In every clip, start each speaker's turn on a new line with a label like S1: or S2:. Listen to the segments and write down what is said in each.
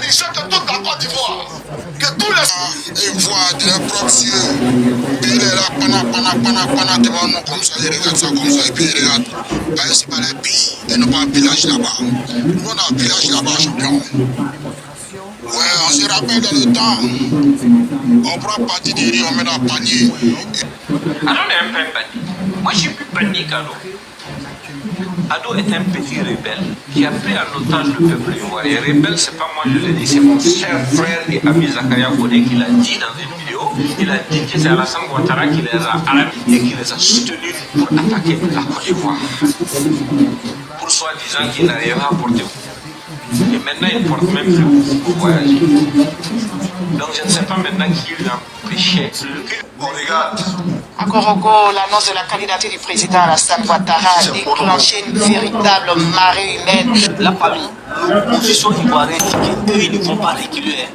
S1: bénédiction de toute la Côte d'Ivoire. Que tous les... Ils voient de leurs propres yeux. Puis il est là, pana, devant nous comme ça, ils regardent ça comme ça, et puis ils regardent. C'est pas les pays, ils n'ont pas un village là-bas. Nous, on a un village là-bas, champion. Ouais, on se rappelle dans le temps. On prend partie des riz, on met dans le panier.
S2: Ado n'est un peu panique. Moi, je suis plus panique, Ado. Ado est un petit rebelle qui a pris en otage le peuple ivoirien. Rebelle, c'est pas moi, je l'ai dit, c'est mon cher frère et ami Zakaria Kodé qui l'a dit dans une vidéo. Il a dit que c'est Alassane Ouattara qui les a arrêtés et qui les a soutenus pour attaquer la Côte d'Ivoire. Pour soi-disant qu'il n'arrivait à porter. Et maintenant, il ne porte même plus pour voyager. Donc, je ne sais pas maintenant qui l'a empêché.
S1: On regarde.
S3: À Korogo, l'annonce de la candidature du président Alassane Ouattara a déclenché une véritable marée humaine.
S4: La famille, l'opposition ivoirienne dit qu'eux, ils ne vont pas reculer.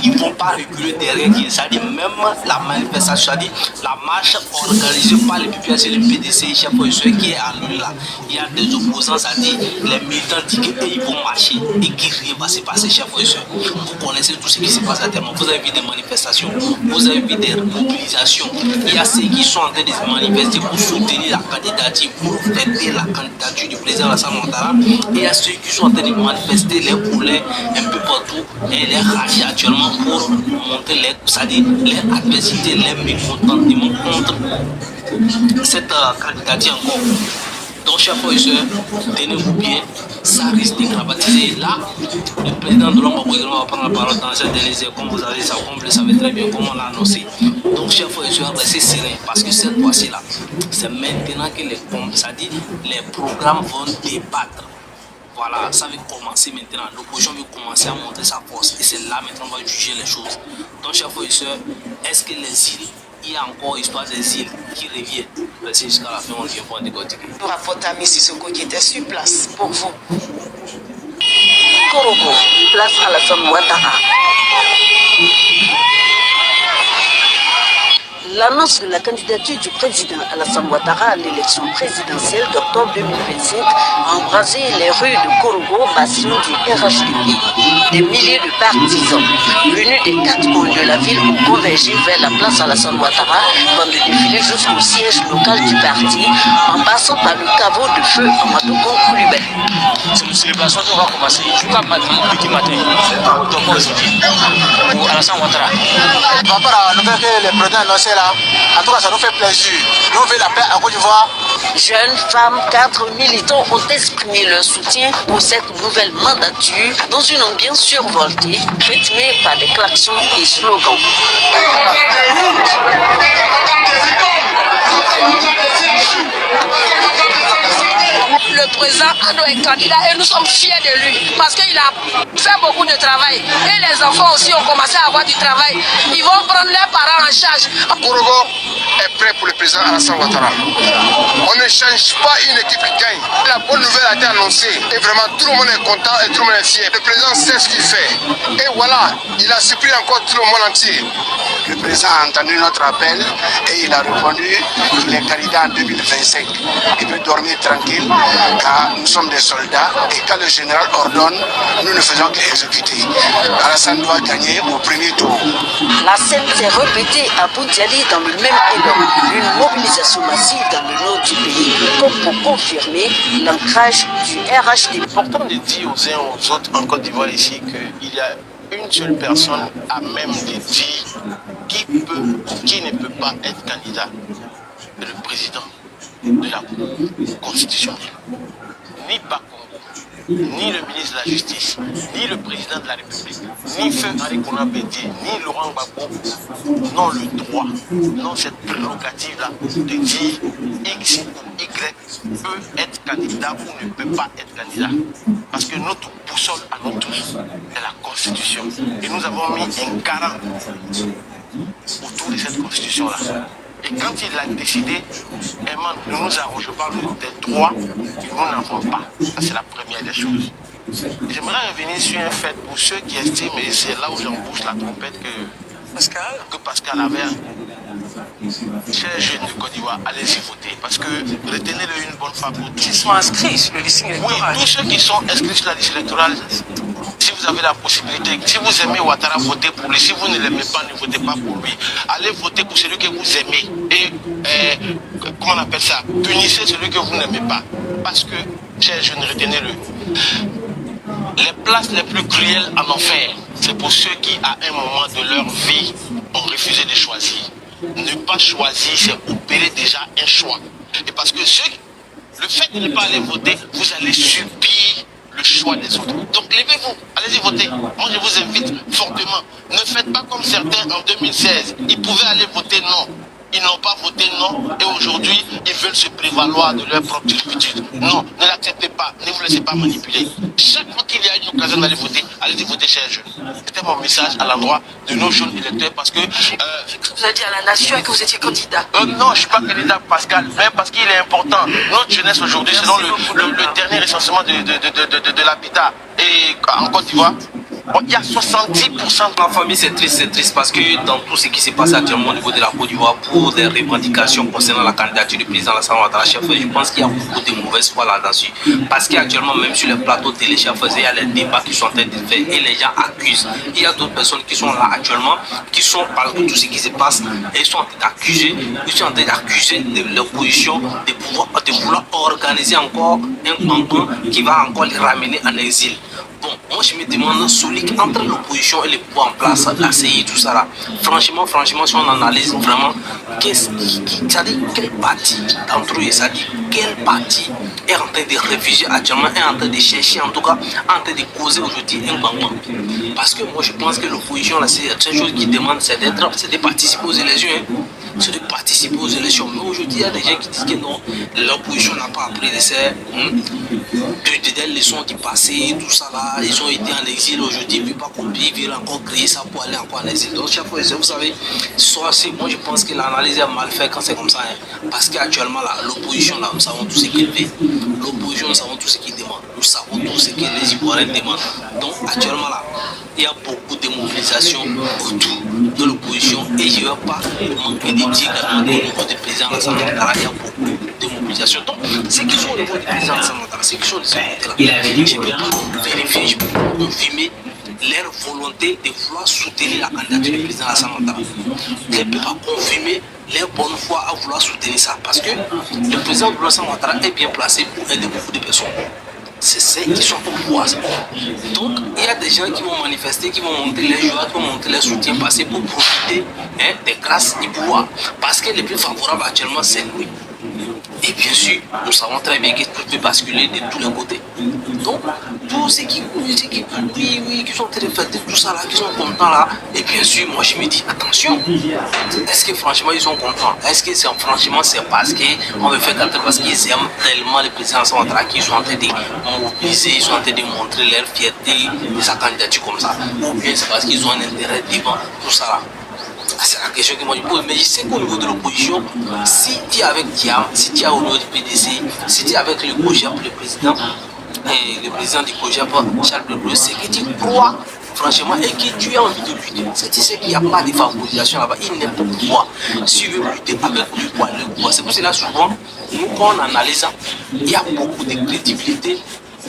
S4: Ils ne vont pas reculer derrière qui. C'est-à-dire même la manifestation, c'est-à-dire la marche organisée par les PPS et les PDC, chef qui est à l'île là. Il y a des opposants, c'est-à-dire les militants disent qu'ils vont marcher et que rien va se passer, chef Vous connaissez tout ce qui se passe à terme. Vous avez vu des manifestations, vous avez vu des mobilisations. Il y a ceux qui sont en train de se manifester pour soutenir la candidature, pour fêter la candidature du président Alassane Ouattara. Et il y a ceux qui sont en train de manifester les couleurs un peu partout et les rager actuellement pour montrer les adversités, les mécontentements contre cette candidature encore. Donc, chers frères et sœurs, tenez-vous bien, ça risque de dramatiser. Là, le président de l'homme va prendre la parole dans cette dernière heure, comme vous allez savoir, comme vous le savez très bien, comme on l'a annoncé. Donc, chers frères et sœurs, restez sereins, parce que cette fois-ci-là, c'est maintenant que les programmes vont débattre. Voilà, ça va commencer maintenant. L'opposition va commencer à montrer sa force. Et c'est là maintenant qu'on va juger les choses. Donc, chers frères et sœurs, est-ce que les îles, il y a encore histoire des îles qui reviennent? Restez jusqu'à la fin, on vient pour décortiquer.
S3: Nous rapportons à M. Sissoko qui était sur place pour vous.
S5: Korogo, place Alassane Ouattara. L'annonce de la candidature du président Alassane Ouattara à l'élection présidentielle d'octobre 2025 a embrasé les rues de Korogo, bastion du RHDP. Des milliers de partisans venus des 4 coins de la ville ont convergé vers la place Alassane Ouattara pour défiler jusqu'au siège local du parti en passant par le caveau de feu Amadou Koulibaly.
S4: C'est une célébration qui va commencer jusqu'à petit matin pour Alassane Ouattara.
S1: Par rapport à la nouvelle que le président a annoncé là, en tout cas ça nous fait plaisir. Nous on veut la paix à Côte d'Ivoire.
S5: Jeunes, femmes, cadres, militants ont exprimé leur soutien pour cette nouvelle mandature dans une ambiance survoltée, rythmée par des klaxons et slogans.
S6: Le président Ado est candidat et nous sommes fiers de lui parce qu'il a fait beaucoup de travail. Et les enfants aussi ont commencé à avoir du travail. Ils vont prendre leurs parents en charge.
S1: Korogo est prêt pour le président Alassane Ouattara. On ne change pas une équipe qui gagne. La bonne nouvelle a été annoncée et vraiment tout le monde est content et tout le monde est fier. Le président sait ce qu'il fait. Et voilà, il a surpris encore tout le monde entier. Le président a entendu notre appel et il a répondu qu'il est candidat en 2025. Il peut dormir tranquille car nous sommes des soldats et quand le général ordonne, nous ne faisons qu'exécuter. Alassane doit gagner au premier tour.
S5: La scène s'est répétée à Boundiali dans le même élan. Une mobilisation massive dans le nord du pays comme pour confirmer l'ancrage du RHDP.
S7: C'est important de dire aux uns aux autres en Côte d'Ivoire ici qu'il y a une seule personne à même de dire qui ne peut pas être candidat. C'est le président de la Constitution. Ni Bakongo, ni le ministre de la Justice, ni le président de la République, ni Feu Henri Konan Bédié, ni Laurent Gbagbo n'ont le droit, n'ont cette prérogative-là de dire X ou Y peut être candidat ou ne peut pas être candidat. Parce que notre boussole à nous tous est la Constitution. Et nous avons mis un garant autour de cette Constitution-là. Et quand il a décidé, ne nous arroge pas des droits que nous n'avons pas. Ça, c'est la première des choses. J'aimerais revenir sur un fait pour ceux qui estiment, et c'est là où j'embouche la trompette, que Pascal avait. Chers jeunes de Côte d'Ivoire, allez-y voter. Parce que retenez-le une bonne fois pour tous.
S4: Ils sont inscrits sur le listing électoral.
S7: Oui, tous ceux qui sont inscrits sur la liste électorale, si vous vous avez la possibilité, si vous aimez Ouattara, votez pour lui. Si vous ne l'aimez pas, ne votez pas pour lui. Allez voter pour celui que vous aimez. Et, comment on appelle ça? Punissez celui que vous n'aimez pas. Parce que, chers jeunes, retenez-le. Les places les plus cruelles en enfer, c'est pour ceux qui, à un moment de leur vie, ont refusé de choisir. Ne pas choisir, c'est opérer déjà un choix. Et parce que le fait de ne pas aller voter, vous allez subir le choix des autres. Donc levez-vous, allez-y voter. Moi je vous invite fortement. Ne faites pas comme certains en 2016. Ils pouvaient aller voter non. Ils n'ont pas voté non et aujourd'hui ils veulent se prévaloir de leur propre turpitude. Non, ne l'acceptez pas, ne vous laissez pas manipuler. Chaque fois qu'il y a une occasion d'aller voter, allez-y voter chers jeunes. C'était mon message à l'endroit de nos jeunes électeurs parce que...
S6: Vous avez dit à la nation que vous étiez candidat.
S7: Non, je ne suis pas candidat Pascal, mais parce qu'il est important. Notre jeunesse aujourd'hui, selon le dernier recensement de l'habitat et en Côte d'Ivoire, bon, il y a 70%.
S4: Ma famille, c'est triste parce que dans tout ce qui s'est passé actuellement au niveau de la Côte d'Ivoire pour des revendications concernant la candidature du président Alassane Ouattara, chef, je pense qu'il y a beaucoup de mauvaises foi là-dessus. Parce qu'actuellement, même sur les plateaux télé, chef, il y a les débats qui sont en train de faire et les gens accusent. Il y a d'autres personnes qui sont là actuellement, qui sont par tout ce qui se passe et ils sont en train d'accuser, l'opposition de vouloir organiser encore un canton qui va encore les ramener en exil. Bon, moi je me demande celui qui entre l'opposition et le pouvoir en place, la CI, tout ça là. Franchement, si on analyse vraiment, c'est-à-dire quel parti d'entre eux, c'est-à-dire quel parti est en train de réfugier actuellement, est en train de chercher, en tout cas, en train de causer aujourd'hui un canton. Parce que moi je pense que l'opposition là, c'est une chose qui demande, c'est de participer aux élections. C'est de participer aux élections. Mais aujourd'hui, il y a des gens qui disent que non, l'opposition n'a pas appris de des leçons du passé, tout ça là. Ils ont été en exil aujourd'hui, ils ne peuvent pas copier, ils veulent encore créer ça pour aller encore en exil. Donc, chaque fois, vous savez, moi je pense que l'analyse est mal faite quand c'est comme ça. Hein. Parce qu'actuellement, l'opposition, là, nous savons tout ce qu'elle fait. L'opposition, nous savons tout ce qu'ils demandent. Nous savons tout ce que les Ivoiriens demandent. Donc, actuellement, là, il y a beaucoup de mobilisation autour de l'opposition et je ne veux pas manquer de dire qu'au niveau du président Alassane Ouattara, il y a beaucoup de mobilisation. Donc, ceux qui sont au niveau du président Alassane Ouattara, ceux qui sont de ce côté-là, je ne peux pas vérifier, je ne peux pas confirmer leur volonté de vouloir soutenir la candidature du président Alassane Ouattara. Je ne peux pas confirmer leur bonne foi à vouloir soutenir ça parce que le président Alassane Ouattara est bien placé pour aider beaucoup de personnes. C'est ceux qui sont au pouvoir. Donc, il y a des gens qui vont manifester, qui vont montrer les joies, qui vont montrer les soutiens passés pour profiter des grâces du pouvoir. Parce que le plus favorable actuellement, c'est lui. Et bien sûr, nous savons très bien que tout peut basculer de tous les côtés. Donc, tous ceux qui sont en train de faire tout ça là, qui sont contents là, et bien sûr, moi je me dis, attention, est-ce que franchement ils sont contents? Est-ce que franchement c'est parce qu'on veut faire quelque chose, parce qu'ils aiment tellement le président Alassane Ouattara qu'ils sont en train de mobiliser, ils sont en train de montrer leur fierté de sa candidature comme ça, ou bien c'est parce qu'ils ont un intérêt devant tout ça là? C'est la question que moi je pose, mais je sais qu'au niveau de l'opposition, si tu es avec Diam, si tu es au niveau du PDC, si tu es avec le COJEP, le président du COJEP, Charles Bleu, c'est que tu crois franchement et que tu as envie de lutter. C'est tu sais qu'il n'y a pas de favorisation là-bas, il n'est pas pouvoir. Si tu veux lutter avec le pouvoir, c'est pour cela souvent, nous quand on analyse, il y a beaucoup de crédibilité.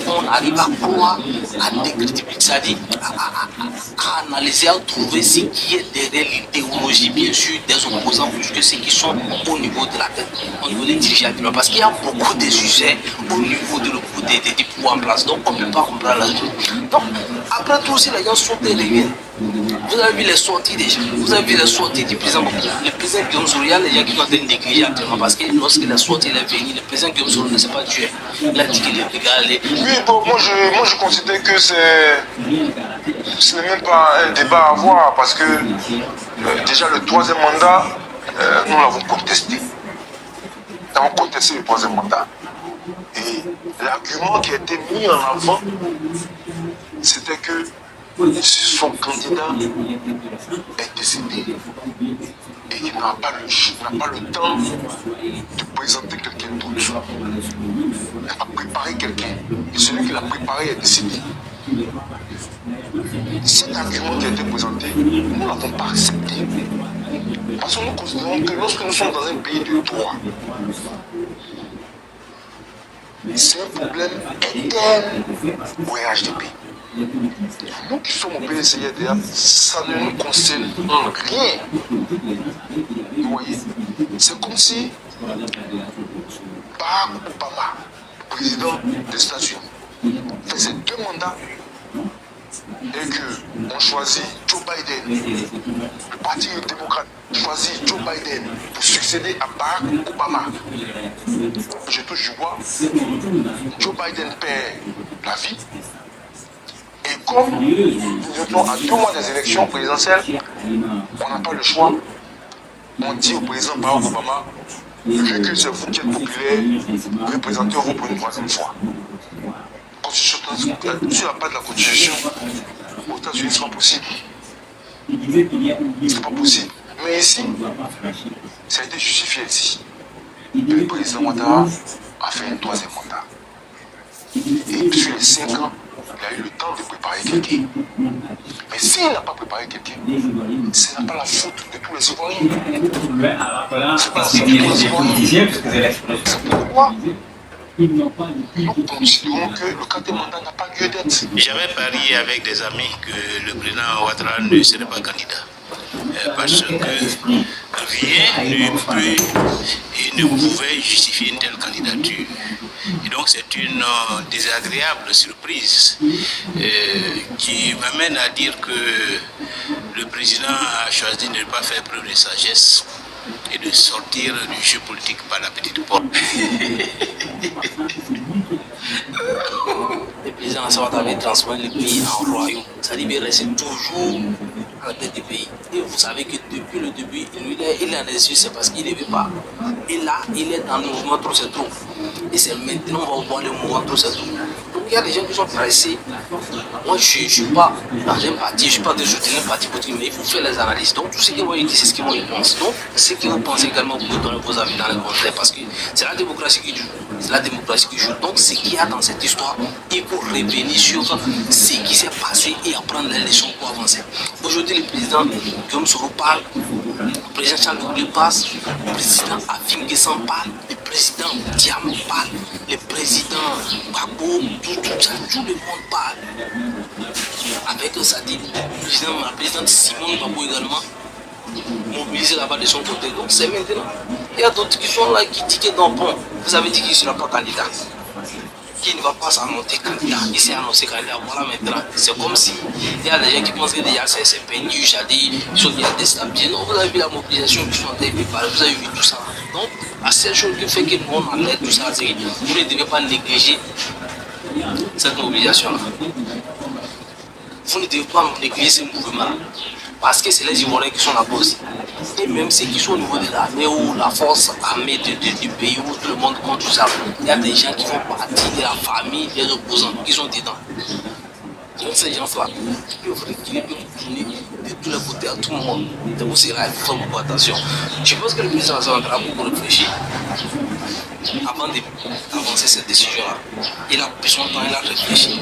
S4: On arrive à croire à des crédibilités, c'est-à-dire à analyser, à trouver ce qui est derrière l'idéologie, bien sûr, des opposants, plus que ceux qui sont au niveau de la tête, au niveau des dirigeants. Parce qu'il y a beaucoup de sujets au niveau des pouvoirs en place, donc on ne peut pas comprendre la chose. Donc, après tout, si les gens sont et reviennent, vous avez vu les sorties des gens, vous avez vu les sorties du président. Le président Guillaume Soro, il y a les gens qui sont en train de négliger actuellement parce que lorsqu'il est sorti, il est venu, le président Guillaume Soro ne s'est pas tué. Il a dit qu'il est régalé.
S1: Oui, bon, moi je considère que ce n'est même pas un débat à avoir parce que déjà le troisième mandat, nous l'avons contesté. Nous avons contesté le troisième mandat. Et l'argument qui a été mis en avant, c'était que son candidat est décédé et il n'a pas le temps de présenter quelqu'un d'autre. Il n'a pas préparé quelqu'un. Et celui qui l'a préparé est décédé. Cet argument qui a été présenté, nous ne l'avons pas accepté. Parce que nous considérons que lorsque nous sommes dans un pays de droit, c'est un problème interne au RHDP. Nous qui sommes au PDCIDA, ça ne nous concerne rien. Vous voyez, c'est comme si Barack Obama, président des États-Unis, faisait 2 mandats et qu'on choisit Joe Biden, le parti démocrate choisit Joe Biden pour succéder à Barack Obama. Je touche du bois, Joe Biden perd la vie. Et comme nous étions à 2 mois des élections présidentielles, on n'a pas le choix. On dit au président Barack Obama, vu que c'est vous qui êtes populaire, représentez-vous pour une 3e fois. Sur la base de la Constitution, aux États-Unis, ce n'est pas possible. Ce n'est pas possible. Mais ici, ça a été justifié ici. Le président Ouattara a fait un 3e mandat. Et sur les 5 ans, il a eu le temps de préparer quelqu'un. Mais s'il n'a pas préparé quelqu'un, ce n'est pas la faute de tous les Ivoiriens. C'est pas la faute de tous les Ivoiriens. C'est pourquoi nous considérons que le 4e mandat n'a pas lieu d'être.
S7: J'avais parié avec des amis que le président Ouattara ne serait pas candidat. Parce que rien ne peut et ne pouvait justifier une telle candidature. Et donc c'est une désagréable surprise qui m'amène à dire que le président a choisi de ne pas faire preuve de sagesse et de sortir du jeu politique par la petite porte.
S4: Le président Ouattara avait transformé le pays en royaume. C'est-à-dire qu'il reste toujours à la tête du pays. Et vous savez que depuis le début, il est en exil, c'est parce qu'il ne veut pas. Et là, il est dans le mouvement trop c'est trop. Et c'est maintenant qu'on va voir le mouvement trop c'est trop. Donc il y a des gens qui sont pressés. Moi, je ne suis pas dans un parti, je ne suis pas de soutenir un parti politique, mais il faut faire les analyses. Donc tout ce qu'ils vont dire, c'est ce qu'ils vont y penser. Donc ce que vous pensez également, vous donner vos avis dans les commentaires, parce que c'est la démocratie qui joue. C'est la démocratie qui joue. Donc ce qu'il y a dans cette histoire, il faut revenir sur ce qui s'est passé et apprendre les leçons pour avancer. Aujourd'hui, le président Guillaume Soro parle, le président Charles de Gaulle passe, le président Afim Guessan parle, le président Diam parle, le président Gbagbo, tout le monde parle. Avec ça dit, la présidente Simone Gbagbo également, mobilisé là-bas de son côté. Donc c'est maintenant. Il y a d'autres qui sont là qui disent que non, bon, vous avez dit qu'il ne sera pas candidat. Qui ne va pas s'annoncer candidat, il s'est annoncé candidat, voilà maintenant. C'est comme si il y a des gens qui pensent que déjà c'est peine, j'ai-à-dire ils sont bien déstabilisés. Non, vous avez vu la mobilisation qui sont préparée, vous avez vu tout ça. Donc, la seule chose qui fait que nous on enlève tout ça, c'est que vous ne devez pas négliger cette mobilisation-là. Vous ne devez pas négliger ce mouvement-là. Parce que c'est les Ivoiriens qui sont la cause. Et même ceux qui sont au niveau de l'armée ou la force armée du pays où tout le monde compte tout ça, il y a des gens qui font partie de la famille des opposants qui sont dedans. Donc ces gens-là, ils peuvent tourner de tous les côtés à tout le monde. Donc vous serez à faire beaucoup attention. Je pense que le président a beaucoup réfléchi avant d'avancer cette décision-là. Il a pris son temps, il a réfléchi.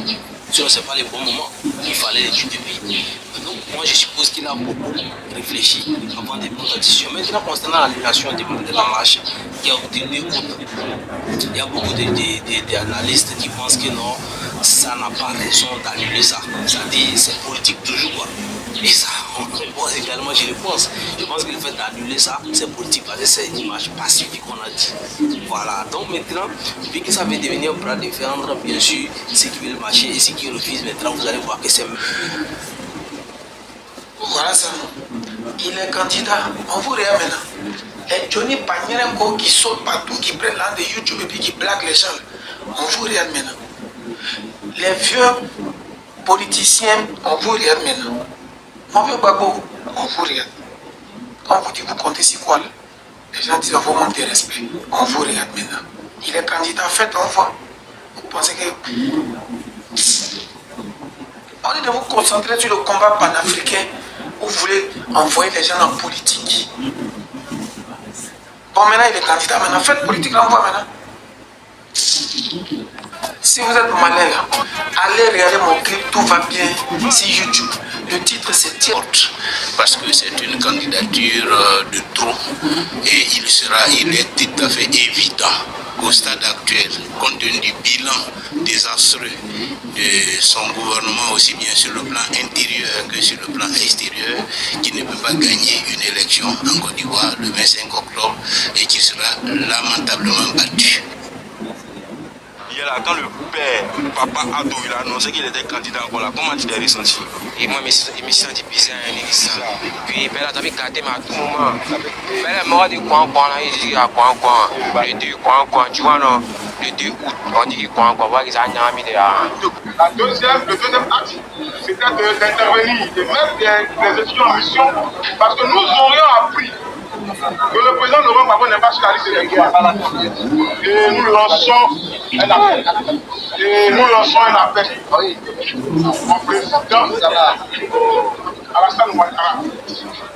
S4: Sinon, ce n'est pas le bon moment. Il fallait l'étude du pays. Donc, moi, je suppose qu'il a beaucoup réfléchi avant de prendre la décision. Maintenant, concernant l'annulation de la marche, il y a beaucoup d'analystes qui pensent que non, ça n'a pas raison d'annuler ça. C'est-à-dire, c'est politique toujours, quoi. Et ça, moi également, je le pense. Je pense que le fait d'annuler ça, c'est politique parce que c'est une image pacifique qu'on a dit. Voilà. Donc maintenant, vu que ça va devenir un bras de fer entre, bien sûr, ceux qui veulent marcher et ceux qui refusent, maintenant, vous allez voir que c'est mieux.
S8: Voilà ça. Il est candidat. On vous regarde maintenant. Et Johnny Pagnerenko qui saute partout, qui prennent l'un de YouTube et puis qui blague les gens. On vous regarde maintenant. Les vieux politiciens, on vous regarde maintenant. Mon vieux Gbagbo, on vous regarde. Quand on vous dit vous comptez sur quoi là? Les gens disent on vous manque de respect. On vous regarde maintenant. Il est candidat, faites on voit. Vous pensez que... Au lieu de vous concentrer sur le combat panafricain, vous voulez envoyer les gens en politique. Bon, maintenant il est candidat, maintenant faites politique, là on voit maintenant. Si vous êtes malin là, allez regarder mon clip, tout va bien, sur YouTube. Le titre c'est Tiort.
S7: Parce que c'est une candidature de trop et il est tout à fait évident qu'au stade actuel, compte tenu du bilan désastreux de son gouvernement, aussi bien sur le plan intérieur que sur le plan extérieur, qui ne peut pas gagner une élection en Côte d'Ivoire le 25 octobre et qui sera lamentablement battu.
S9: Quand le père, papa Ado, il a annoncé qu'il était candidat encore là, comment tu t'es ressenti?
S10: Et moi, je me suis senti bizarre, puis ben là, j'avais gâté à tout moment. Ben là, moi, je dis quoi, il dit à quoi, le 2 quoi, tu vois, non, le 2 août, on dit quoi, voilà, ils ont mis de là.
S1: Le deuxième acte, c'était d'intervenir, de mettre des étudiants en mission, parce que nous aurions appris que le président Laurent Gbagbo n'est pas sur la liste électorale. Et nous lançons un appel. Au président Alassane Ouattara.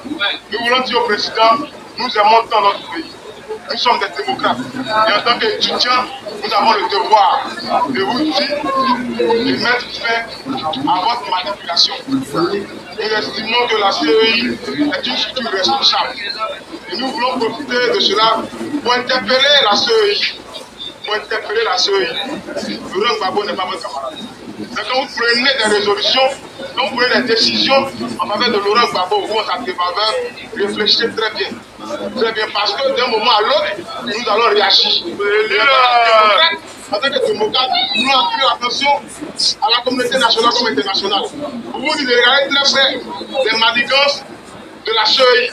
S1: Nous voulons dire au président, nous aimons tant notre pays. Nous sommes des démocrates. Et en tant qu'étudiants, nous avons le devoir de vous dire, de mettre fin à votre manipulation. Nous estimons que la CEI est une structure responsable. Et nous voulons profiter de cela pour interpeller la CEI. Laurent Gbagbo n'est pas votre camarade. Donc quand vous prenez des résolutions, quand vous prenez des décisions en faveur de Laurent Gbagbo ou en sa défaveur, réfléchissez très bien. Très bien, parce que d'un moment à l'autre, nous allons réagir. En tant que démocrate, nous attirons l'attention à la communauté nationale comme internationale. Vous vous dites, regardez très près les manigances de la CEI.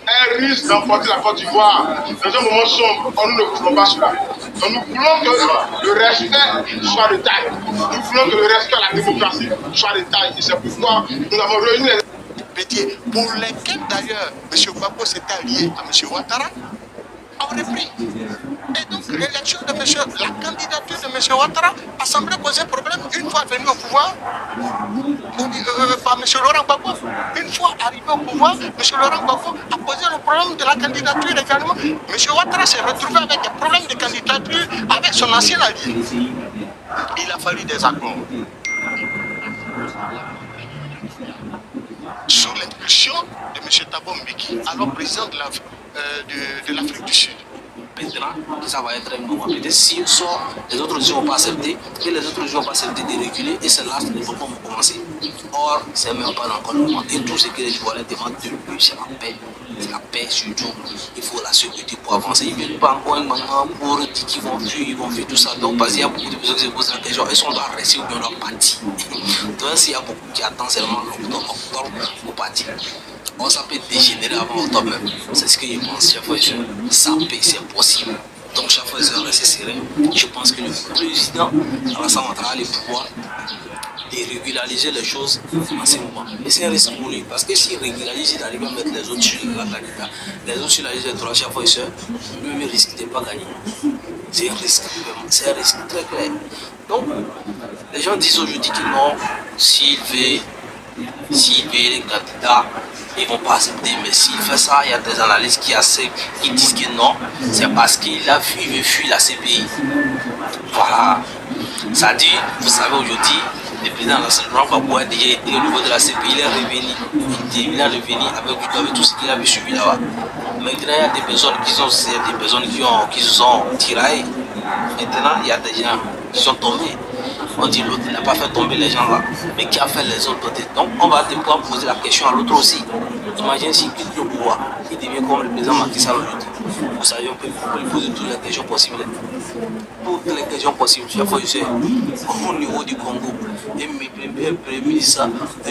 S1: Elle risque d'emporter la Côte d'Ivoire dans un moment sombre. Nous ne voulons pas cela. Donc nous voulons que le respect soit de taille. Nous voulons que le respect à la démocratie soit de taille. Et c'est pourquoi nous avons réuni les
S7: Bédier, pour lesquels d'ailleurs M. Gbagbo s'est allié à M. Ouattara, aurait pris. Et donc l'élection de la candidature de M. Ouattara a semblé poser problème une fois venu au pouvoir par M. Laurent Gbagbo. Une fois arrivé au pouvoir, M. Laurent Gbagbo a posé le problème de la candidature également. M. Ouattara s'est retrouvé avec des problèmes de candidature avec son ancien allié. Il a fallu des accords. Sous l'impulsion de M. Thabo Mbeki, alors président de l'Afrique du Sud.
S4: Maintenant, ça va être un moment. Peut-être si les autres régions n'ont pas accepté, et les autres régions n'ont pas accepté de reculer, et c'est là que les problèmes vont commencer. Or, ce n'est même pas encore le moment. Et tout ce que les Ivoiriens demandent depuis, c'est la paix. C'est la paix surtout. Il faut la sécurité pour avancer. Ils ne veulent pas encore un moment pour dire qu'ils vont fuir tout ça. Donc, parce qu'il y a beaucoup de personnes qui se posent la question, est-ce qu'on doit rester ou bien on doit partir? Donc, s'il y a beaucoup qui attendent seulement l'octobre pour partir. On ça peut dégénérer avant octobre même. C'est ce que je pense, chaque fois, ça peut, c'est possible. Donc chaque fois, je reste serein. Je pense que le président Alassane Ouattara a le pouvoir de régulariser les choses en ce moment. Et c'est un risque pour lui, parce que s'il régularise, il arrive à mettre les autres sur la candidat. Les autres sur la liste de trois, chaque fois, lui-même risque de ne pas gagner. C'est un risque très clair. Donc, les gens disent aujourd'hui que non, s'il veut les candidats, ils ne vont pas accepter. Mais s'il fait ça, il y a des analystes qui disent que non, c'est parce qu'il veut fuir la CPI. Voilà. Ça dit, vous savez, aujourd'hui, le président Laurent Gbagbo a déjà été au niveau de la CPI, il est revenu avec tout ce qu'il avait suivi là-bas. Maintenant, il y a des personnes qui se sont tiraillées. Maintenant, il y a des gens qui sont tombés. On dit l'autre n'a pas fait tomber les gens là, mais qui a fait les autres côtés. Donc on va devoir poser la question à l'autre aussi. Imagine s'il quitte le pouvoir, il devient comme le président Macky Sall aujourd'hui. Vous savez, on peut lui poser toutes les questions possibles. Toutes les questions possibles. Chaque fois, je sais, au niveau du Congo, un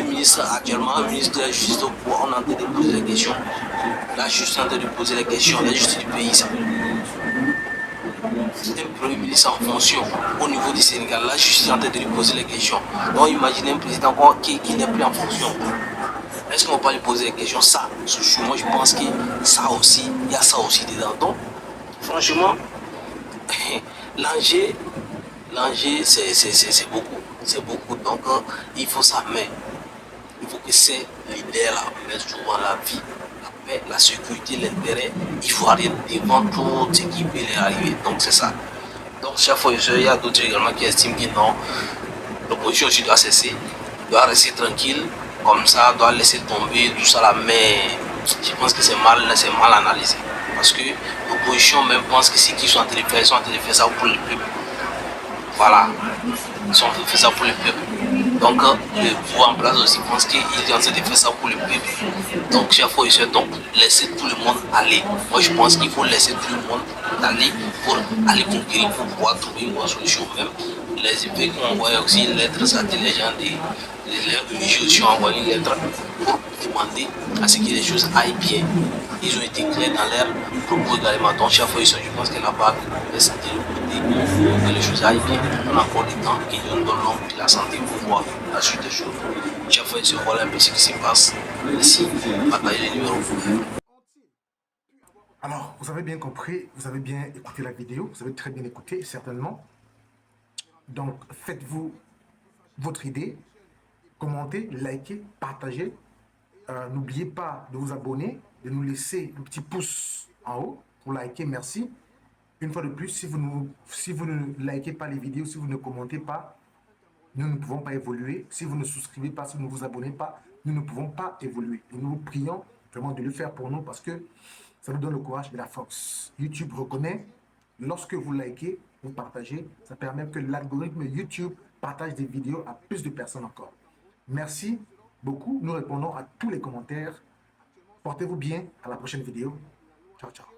S4: ministre actuellement, un ministre de la justice au pouvoir, on est en train de poser les questions. La justice est en train de poser les questions, la justice du pays, ça. Un premier ministre en fonction au niveau du Sénégal, là je suis en train de lui poser les questions. Donc imaginez un président qui n'est plus en fonction. Est-ce qu'on va pas lui poser les questions? Ça, moi je pense que ça aussi, il y a ça aussi dedans. Donc franchement, l'enjeu c'est beaucoup. Donc il faut ça, mais il faut que ces leaders-là mettent souvent la vie, la sécurité, l'intérêt, il faut rien devant tout ce qui peut leur arriver. Donc c'est ça. Donc chaque fois, il y a d'autres également qui estiment que non, l'opposition aussi doit cesser, doit rester tranquille, comme ça, doit laisser tomber tout ça là. Mais je pense que c'est mal analysé. Parce que l'opposition même pense que c'est qu'ils sont en train de faire, ils sont en train de faire ça pour le peuple. Voilà, ils sont en train de faire ça pour le peuple. Donc le pouvoir en place aussi pense qu'il est en train de faire ça pour le peuple. Donc chaque fois, donc laisser tout le monde aller. Moi je pense qu'il faut laisser tout le monde aller pour aller conquérir, pour pouvoir trouver une bonne solution même. Les évêques ont envoyé aussi une lettre à des gens les religieux ont envoyé une lettre pour demander à ce que les choses aillent bien. Ils ont été clairs dans leur propos également. Donc chaque fois, je pense que là-bas, les santé que les choses aillent bien. On a encore du temps qu'ils nous donnent l'homme et la santé pour voir la suite des choses. Chaque fois, ils se voient un peu ce qui se passe. Ici, partager les numéros.
S11: Alors, vous avez bien compris, vous avez bien écouté la vidéo, vous avez très bien écouté, certainement. Donc, faites-vous votre idée, commentez, likez, partagez. N'oubliez pas de vous abonner, de nous laisser un petit pouce en haut pour liker, merci. Une fois de plus, si vous ne likez pas les vidéos, si vous ne commentez pas, nous ne pouvons pas évoluer. Si vous ne souscrivez pas, si vous ne vous abonnez pas, nous ne pouvons pas évoluer. Et nous vous prions vraiment de le faire pour nous parce que ça nous donne le courage et la force. YouTube reconnaît, lorsque vous likez, vous partagez, ça permet que l'algorithme YouTube partage des vidéos à plus de personnes encore. Merci beaucoup. Nous répondons à tous les commentaires. Portez-vous bien. À la prochaine vidéo. Ciao, ciao.